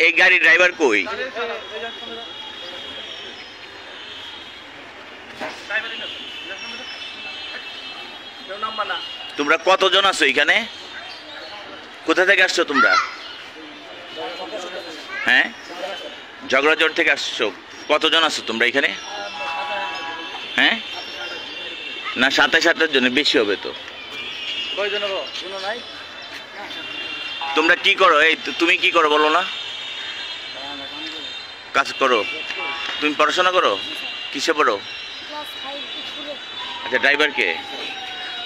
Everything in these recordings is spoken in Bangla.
এই গাড়ি ড্রাইভার কই? তোমরা কতজন আছো এখানে? কোথা থেকে আসছো তোমরা? হ্যাঁ, ঝগড়াঝড় থেকে আসছো। কতজন আছো তোমরা এখানে? হ্যাঁ, না 27-28 জন, বেশি হবে তো। তোমরা কি করো? এই তুমি কি করো বলো না? কাজ করো? তুমি পড়াশোনা করো? কিসে পড়ো? আচ্ছা, ড্রাইভার কে?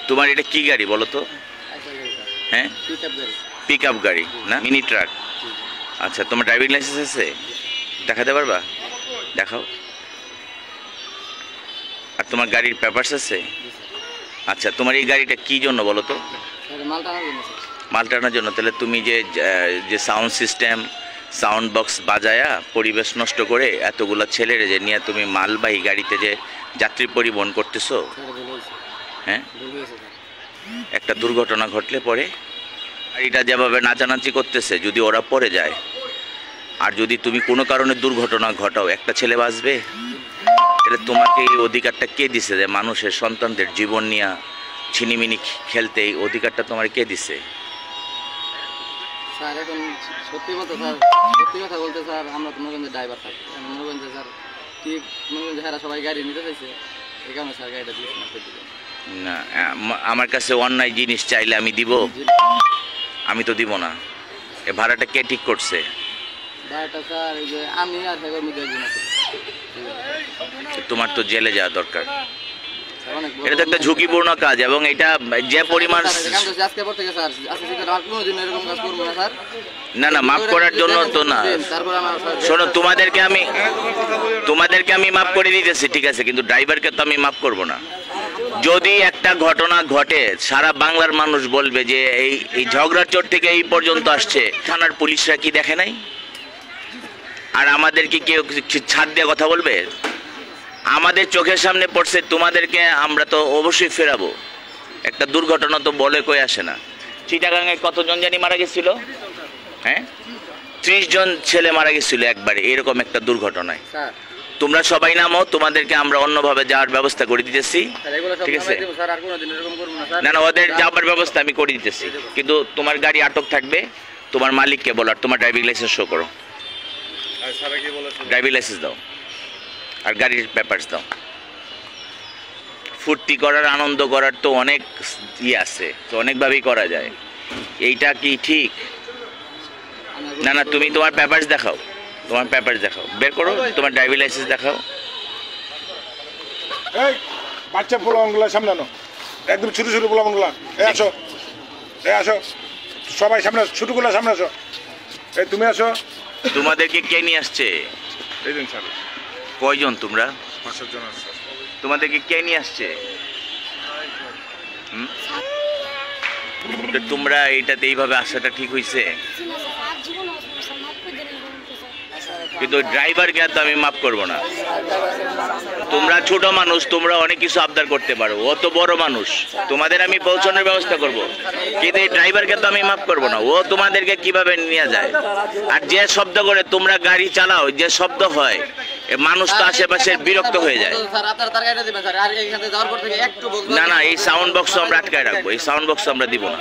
তোমার এটা কি গাড়ি বলো তো? হ্যাঁ, পিক আপ গাড়ি না মিনি ট্রাক? আচ্ছা, তোমার ড্রাইভিং লাইসেন্স আছে? দেখাতে পারবা? দেখাও। আর তোমার গাড়ির পেপারস আছে? আচ্ছা, তোমার এই গাড়িটা কি জন্য বলো তো? মাল টানার জন্য। তাহলে তুমি যে সাউন্ড সিস্টেম, সাউন্ড বক্স বাজায়া পরিবেশ নষ্ট করে এতগুলা ছেলের যে নিয়ে তুমি মালবাহী গাড়িতে যে যাত্রী পরিবহন করতেছো, হ্যাঁ, একটা দুর্ঘটনা ঘটলে পরে গাড়িটা যেভাবে নাচানাচি করতেছে, যদি ওরা পড়ে যায় আর যদি তুমি কোনো কারণে দুর্ঘটনা ঘটাও, একটা ছেলে বাঁচবে? তাহলে তোমাকে এই অধিকারটা কে দিছে যে মানুষের সন্তানদের জীবন নিয়ে ছিনিমিনি খেলতে? এই অধিকারটা তোমার কে দিছে? স্যার এখন সত্যি কথা বলতে স্যার, আমরা তো মনে ড্রাইভার থাকি, মনে করেন যে স্যার কি মনে করেন যে হ্যাঁ সবাই গাড়ি নিতে চাইছে, এই কারণে স্যার গাড়িটা দিয়েছি না। আমার কাছে অন্যায় জিনিস চাইলে আমি দিব? আমি তো দিব না। এ ভাড়াটা কে ঠিক করছে? ভাড়াটা স্যার এই যে আমি আর হেগর মধ্যে একজন আছে। তোমার তো জেলে যাওয়া দরকার। এটা তো একটা ঝুঁকিপূর্ণ কাজ, এবং এটা যে পরিমাণ না মাফ করার জন্য তো না। শোনো, তোমাদেরকে আমি মাফ করে দিতেছি, ঠিক আছে, কিন্তু ড্রাইভারকে তো আমি মাফ করব না। যদি একটা ঘটনা ঘটে, সারা বাংলার মানুষ বলবে যে এই ঝগড়ার চোট থেকে এই পর্যন্ত আসছে, থানার পুলিশরা কি দেখে নাই? আর আমাদেরকে কেউ ছাড় দিয়ে কথা বলবে? আমাদের চোখের সামনে পড়ছে, তোমাদেরকে আমরা তো অবশ্যই ফেরাবো। একটা দুর্ঘটনা তো বলে কই আসে না। চিটাগাঙে কতজন জানি মারা গেছিল? হ্যাঁ, 30 জন ছেলে মারা গেছিল একবারে এরকম একটা দুর্ঘটনায়। তোমরা সবাই নামো, তোমাদেরকে আমরা অন্যভাবে যাওয়ার ব্যবস্থা করে দিতেছি, ঠিক আছে? না, ওদের যাওয়ার ব্যবস্থা আমি করে দিতেছি, কিন্তু তোমার গাড়ি আটক থাকবে। তোমার মালিককে বলো, আর তোমার ড্রাইভিং লাইসেন্স শো করো। ড্রাইভিং লাইসেন্স দাও আর গাড়ির পেপারস দাও। ফুর্তি করার, আনন্দ করার তো অনেক আছে, তো অনেকভাবেই করা যায়। এইটা কি ঠিক? না, তুমি তোমার পেপারস দেখাও, তোমার পেপারস দেখাও, বের করো, তোমার ড্রাইভিং লাইসেন্স দেখাও। এই বাচ্চা পোলাগুলো সামনে আনো, একদম ছোটো ছোটো পোলাগুলো। আসো, আসো সবাই সামনে, ছোটোগুলো সামনে আসো। এই তুমি আসো। তোমাদেরকে কে নিয়ে আসছে? কয়জন তোমরা? 5 জন আছে। তোমাদেরকে কে নিয়ে আসছে? তোমরা এইটাতে এইভাবে আসাটা ঠিক হয়েছে? কিন্তু ড্রাইভারকে তো আমি মাফ করবো না। তোমরা ছোট মানুষ, তোমরা অনেক কিছু আবদার করতে পারো, অত বড় মানুষ, তোমাদের আমি পৌঁছানোর ব্যবস্থা করব, কিন্তু এই ড্রাইভারকে তো আমি মাফ করবো না। ও তোমাদেরকে কিভাবে নিয়ে যায়? আর যে শব্দ করে তোমরা গাড়ি চালাও, যে শব্দ হয়, মানুষ তো আশেপাশের বিরক্ত হয়ে যায়। না, এই সাউন্ড বক্স আমরা আটকায় রাখবো, এই সাউন্ড বক্স আমরা দিব না।